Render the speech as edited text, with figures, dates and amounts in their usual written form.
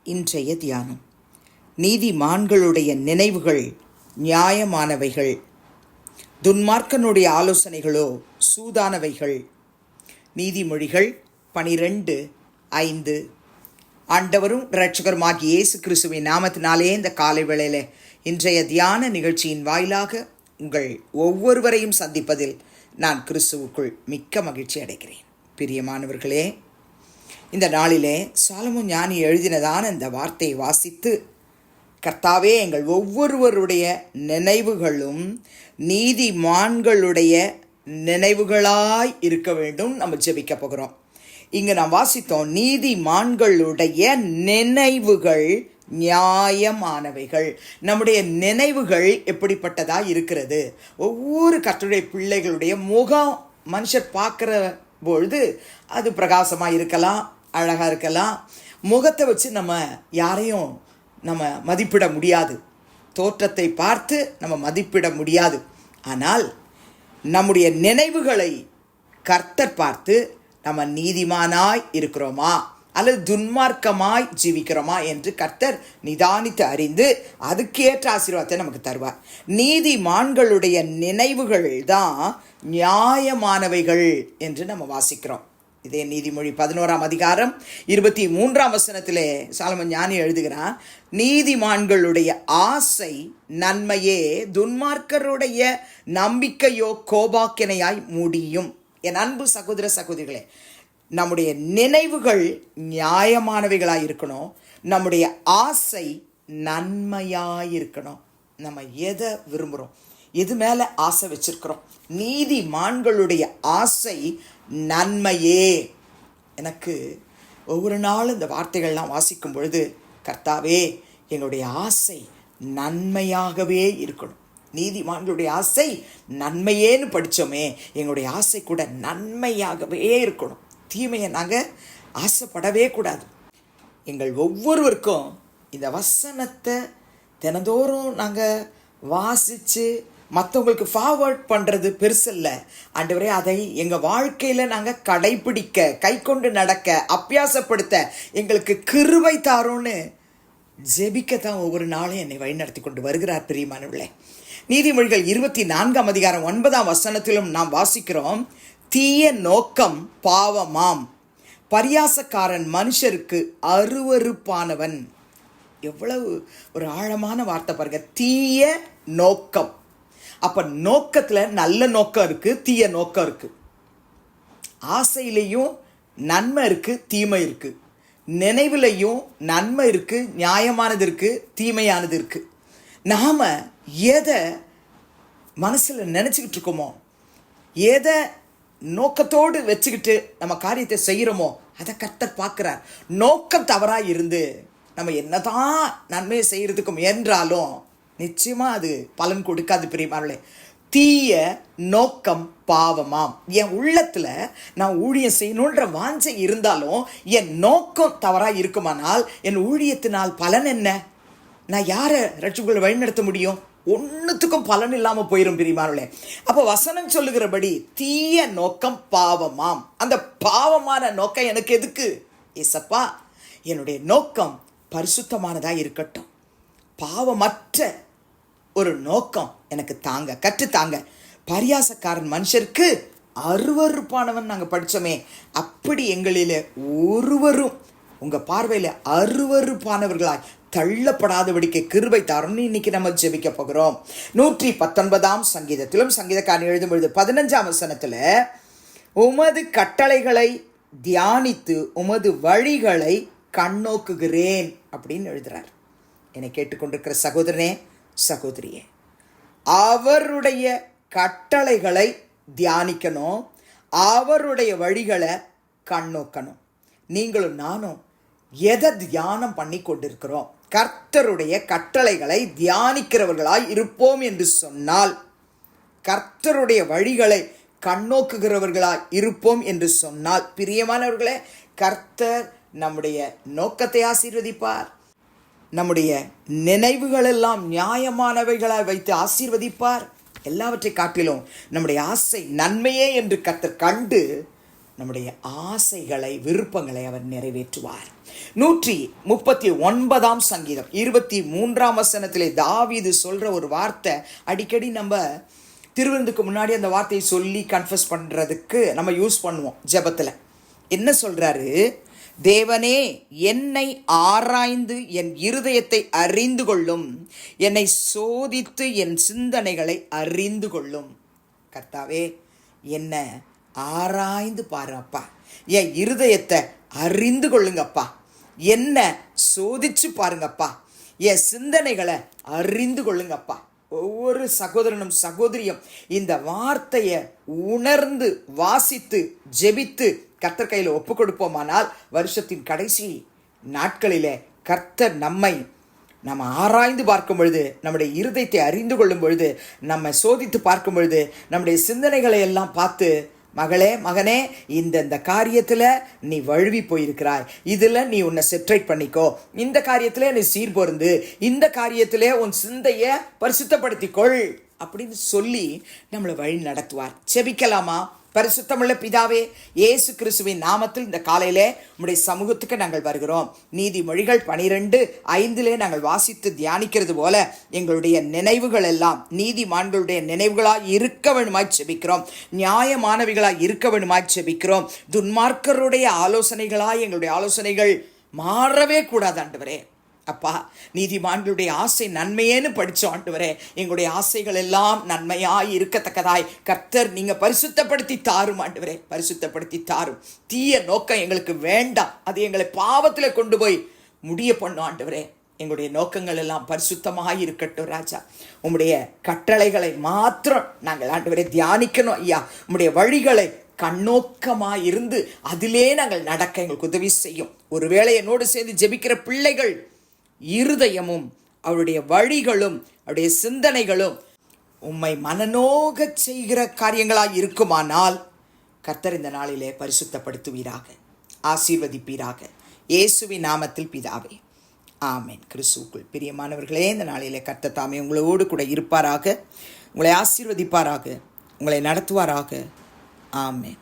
இன்றைய தியானம். நீதிமான்களுடைய நினைவுகள் நியாயமானவைகள், துன்மார்க்கனுடைய ஆலோசனைகளோ சூதானவைகள். நீதிமொழிகள் 12:5. ஆண்டவரும் இரட்சகருமாகிய இயேசு கிறிஸ்துவின் நாமத்தினாலே இந்த காலை வேளையில இன்றைய தியான நிகழ்ச்சியின் வாயிலாக உங்கள் ஒவ்வொருவரையும் சந்திப்பதில் நான் கிறிஸ்துவுக்குள் மிக்க மகிழ்ச்சி அடைகிறேன். பிரியமானவர்களே, இந்த நாளிலே சாலமோன் ஞானி எழுதினதான இந்த வார்த்தையை வாசித்து, கர்த்தாவே, எங்கள் ஒவ்வொருவருடைய நினைவுகளும் நீதிமான்களுடைய நினைவுகளாய் இருக்க வேண்டும். நம்ம ஜெபிக்க போகிறோம். இங்கு நாம் வாசித்தோம், நீதிமான்களுடைய நினைவுகள் நியாயமானவைகள். நம்முடைய நினைவுகள் எப்படிப்பட்டதாக இருக்கிறது? ஒவ்வொரு கர்த்தருடைய பிள்ளைகளுடைய முகம் மனுஷர் பார்க்குற பொழுது அது பிரகாசமாக இருக்கலாம், அழகாக இருக்கலாம். முகத்தை வச்சு நம்ம யாரையும் நம்ம மதிப்பிட முடியாது, தோற்றத்தை பார்த்து நம்ம மதிப்பிட முடியாது. ஆனால் நம்முடைய நினைவுகளை கர்த்தர் பார்த்து நம்ம நீதிமானாய் இருக்கிறோமா அல்லது துன்மார்க்கமாய் ஜீவிக்கிறோமா என்று கர்த்தர் நிதானித்து அறிந்து அதுக்கேற்ற ஆசீர்வாதத்தை நமக்கு தருவார். நீதிமான்களுடைய நினைவுகள் தான் நியாயமானவைகள் என்று நம்ம வாசிக்கிறோம். இதே நீதிமொழி 11:23 சாலமோன் ஞானி எழுதுகிறான், நீதிமான்களுடைய ஆசை நன்மையே, துன்மார்க்கருடைய நம்பிக்கையோ கோபாக்கினையாய் முடியும். என் அன்பு சகோதர சகோதரிகளே, நம்முடைய நினைவுகள் நியாயமானவைகளாக இருக்கணும். நம்முடைய ஆசை நன்மையாக இருக்கணும். நம்ம எதை விரும்புகிறோம், எது மேலே ஆசை வச்சிருக்கிறோம்? நீதிமான்களுடைய ஆசை நன்மையே. எனக்கு ஒவ்வொரு நாளும் இந்த வார்த்தைகள்லாம் வாசிக்கும் பொழுது, கர்த்தாவே, எங்களுடைய ஆசை நன்மையாகவே இருக்கணும். நீதிமான்களுடைய ஆசை நன்மையேன்னு படித்தோமே, எங்களுடைய ஆசை கூட நன்மையாகவே இருக்கணும். தீமையை நாங்கள் ஆசைப்படவே கூடாது. எங்கள் ஒவ்வொருவருக்கும் இந்த வசனத்தை தினந்தோறும் நாங்கள் வாசித்து மற்றவங்களுக்கு ஃபார்வர்ட் பண்ணுறது பெருசில்ல. ஆண்டவரே, அதை எங்கள் வாழ்க்கையில் நாங்கள் கடைபிடிக்க, கை கொண்டு நடக்க, அபியாசப்படுத்த எங்களுக்கு கிருபை தாரோன்னு ஜெபிக்கத்தான் ஒவ்வொரு நாளும் என்னை வழிநடத்தி கொண்டு வருகிறார். பிரியமானவர்களே, நீதிமொழிகள் 24:9 நாம் வாசிக்கிறோம், தீய நோக்கம் பாவமாம், பரியாசக்காரன் மனுஷருக்கு அருவருப்பானவன். எவ்வளவு ஒரு ஆழமான வார்த்தை பாருங்க, தீய நோக்கம். அப்ப நோக்கத்தில் நல்ல நோக்கம் இருக்கு, தீய நோக்கம் இருக்கு. ஆசையிலையும் நன்மை இருக்கு, தீமை இருக்கு. நினைவுலையும் நன்மை இருக்கு, நியாயமானது இருக்கு, தீமையானது இருக்கு. நாம எதை மனசுல நினைச்சுக்கிட்டு இருக்கோமோ, எதை நோக்கத்தோடு வச்சுக்கிட்டு நம்ம காரியத்தை செய்கிறோமோ, அதை கர்த்தர் பார்க்கிறார். நோக்கம் தவறாக இருந்து நம்ம என்னதான் நன்மையை செய்யறதுக்கு முயன்றாலும் நிச்சயமாக அது பலன் கொடுக்காது. பிரியமானவர்களே, தீய நோக்கம் பாவமாம். என் உள்ளத்தில் நான் ஊழியம் செய்யணுன்ற வாஞ்சை இருந்தாலும் என் நோக்கம் தவறாக இருக்குமானால் என் ஊழியத்தினால் பலன் என்ன? நான் யாரை ரட்சிப்புகளை வழிநடத்த முடியும்? ஒன்றுத்துக்கும் பலன் இல்லாமல் போயிடும். பிரியமானவர்களே, அப்போ வசனம் சொல்லுகிறபடி தீய நோக்கம் பாவமாம். அந்த பாவமான நோக்கம் எனக்கு எதுக்கு? ஏசப்பா, என்னுடைய நோக்கம் பரிசுத்தமானதாக இருக்கட்டும், பாவமற்ற ஒரு நோக்கம் எனக்கு தாங்க, கற்றுத்தாங்க. பரியாசக்காரன் மனுஷருக்கு அருவருப்பானவன் நாங்கள் படித்தோமே, அப்படி எங்களில் ஒருவரும் உங்கள் பார்வையில் அருவருப்பானவர்களாய் தள்ளப்படாதபடிக்கு கிருபை தாரோன்னு இன்னைக்கு நம்ம ஜெபிக்க போகிறோம். 119 சங்கீதத்திலும் சங்கீதக்காரன் எழுதும் பொழுது 15 உமது கட்டளைகளை தியானித்து உமது வழிகளை கண்ணோக்குகிறேன் அப்படின்னு எழுதுறார். என்னை கேட்டுக்கொண்டிருக்கிற சகோதரனே, சகோதரியே, அவருடைய கட்டளைகளை தியானிக்கணும், அவருடைய வழிகளை கண்ணோக்கணும். நீங்களும் நானும் எதை தியானம் பண்ணி கொண்டிருக்கிறோம்? கர்த்தருடைய கட்டளைகளை தியானிக்கிறவர்களாய் இருப்போம் என்று சொன்னால், கர்த்தருடைய வழிகளை கண்ணோக்குகிறவர்களாய் இருப்போம் என்று சொன்னால், பிரியமானவர்களே, கர்த்தர் நம்முடைய நோக்கத்தை ஆசீர்வதிப்பார். நம்முடைய நினைவுகளெல்லாம் நியாயமானவைகளாய் வைத்து ஆசீர்வதிப்பார். எல்லாவற்றை காட்டிலும் நம்முடைய ஆசை நன்மையே என்று கர்த்தர் கண்டு நம்முடைய ஆசைகளை விருப்பங்களை அவர் நிறைவேற்றுவார். 139 சங்கீதம் 23 வசனத்திலே தாவீது சொல்ற ஒரு வார்த்தை, அடிக்கடி நம்ம திருவிருந்துக்கு முன்னாடி அந்த வார்த்தையை சொல்லி கன்ஃபஸ் பண்றதுக்கு நம்ம யூஸ் பண்ணுவோம் ஜெபத்தில். என்ன சொல்றாரு? தேவனே, என்னை ஆராய்ந்து என் இருதயத்தை அறிந்து கொள்ளும், என்னை சோதித்து என் சிந்தனைகளை அறிந்து கொள்ளும். கர்த்தாவே, என்ன ஆராய்ந்து பாருங்கப்பா, என் இருதயத்தை அறிந்து கொள்ளுங்கப்பா, என்ன சோதிச்சு பாருங்கப்பா, என் சிந்தனைகளை அறிந்து கொள்ளுங்கப்பா. ஒவ்வொரு சகோதரனும் சகோதரியும் இந்த வார்த்தையை உணர்ந்து வாசித்து ஜெபித்து கர்த்தர் கையில் ஒப்பு கொடுப்போமானால் வருஷத்தின் கடைசி நாட்களிலே கர்த்தர் நம்ம ஆராய்ந்து பார்க்கும் பொழுது, நம்முடைய இருதயத்தை அறிந்து கொள்ளும் பொழுது, நம்ம சோதித்து பார்க்கும் பொழுது, நம்முடைய சிந்தனைகளை எல்லாம் பார்த்து, மகளே மகனே, இந்த காரியத்தில் நீ வழுவி போயிருக்கிறாய், இதில் நீ உன்னை செட்ரேட் பண்ணிக்கோ, இந்த காரியத்தில் நீ சீர்பொருந்து, இந்த காரியத்திலே உன் சிந்தையை பரிசுத்தப்படுத்திக்கொள் அப்படின்னு சொல்லி நம்மளை வழி நடத்துவார். செபிக்கலாமா? பரிசுத்தமுள்ள பிதாவே, இயேசு கிறிஸ்துவின் நாமத்தில் இந்த காலையிலே உம்முடைய சமூகத்துக்கு நாங்கள் வருகிறோம். நீதிமொழிகள் 12:5 நாங்கள் வாசித்து தியானிக்கிறது போல எங்களுடைய நினைவுகள் எல்லாம் நீதிமான்களுடைய நினைவுகளாய் இருக்க வேண்டுமாய் செபிக்கிறோம். நியாயமானவிகளாய் இருக்க வேண்டுமாய் செபிக்கிறோம். துன்மார்க்கருடைய ஆலோசனைகளாய் எங்களுடைய ஆலோசனைகள் மாறவே கூடாது ஆண்டவரே. அப்பா, நீதிமான்களுடைய ஆசை நன்மையேன்னு படித்தோம் ஆண்டவரே. எங்களுடைய ஆசைகள் எல்லாம் நன்மையாய் இருக்கத்தக்கதாய் கர்த்தர் நீங்க பரிசுத்தப்படுத்தி தாரும் ஆண்டவரே, பரிசுத்தப்படுத்தி தாரும். தீய நோக்கம் எங்களுக்கு வேண்டாம், அது எங்களை பாவத்தில் கொண்டு போய் முடிய பண்ணும் ஆண்டவரே. எங்களுடைய நோக்கங்கள் எல்லாம் பரிசுத்தமாய் இருக்கட்டும் ராஜா. உம்முடைய கட்டளைகளை மாத்திரம் நாங்கள் ஆண்டவரே தியானிக்கணும் ஐயா. உம்முடைய வழிகளை கண்ணோக்கமாய் இருந்து அதிலே நாங்கள் நடக்க எங்களுக்கு உதவி செய்யும். ஒருவேளை என்னோடு சேர்ந்து ஜெபிக்கிற பிள்ளைகள் இருதயமும் அவருடைய வழிகளும் அவருடைய சிந்தனைகளும் உம்மை மனநோக செய்கிற காரியங்களாய் இருக்குமானால் கர்த்தர் இந்த நாளிலே பரிசுத்தப்படுத்துவீராக, ஆசீர்வதிப்பீராக. இயேசுவின் நாமத்தில் பிதாவே, ஆமென். கிறிஸ்துவுக்குள் பிரியமானவர்களே, இந்த நாளிலே கர்த்தர் தாமே உங்களோடு கூட இருப்பாராக, உங்களை ஆசீர்வதிப்பாராக, உங்களை நடத்துவாராக. ஆமென்.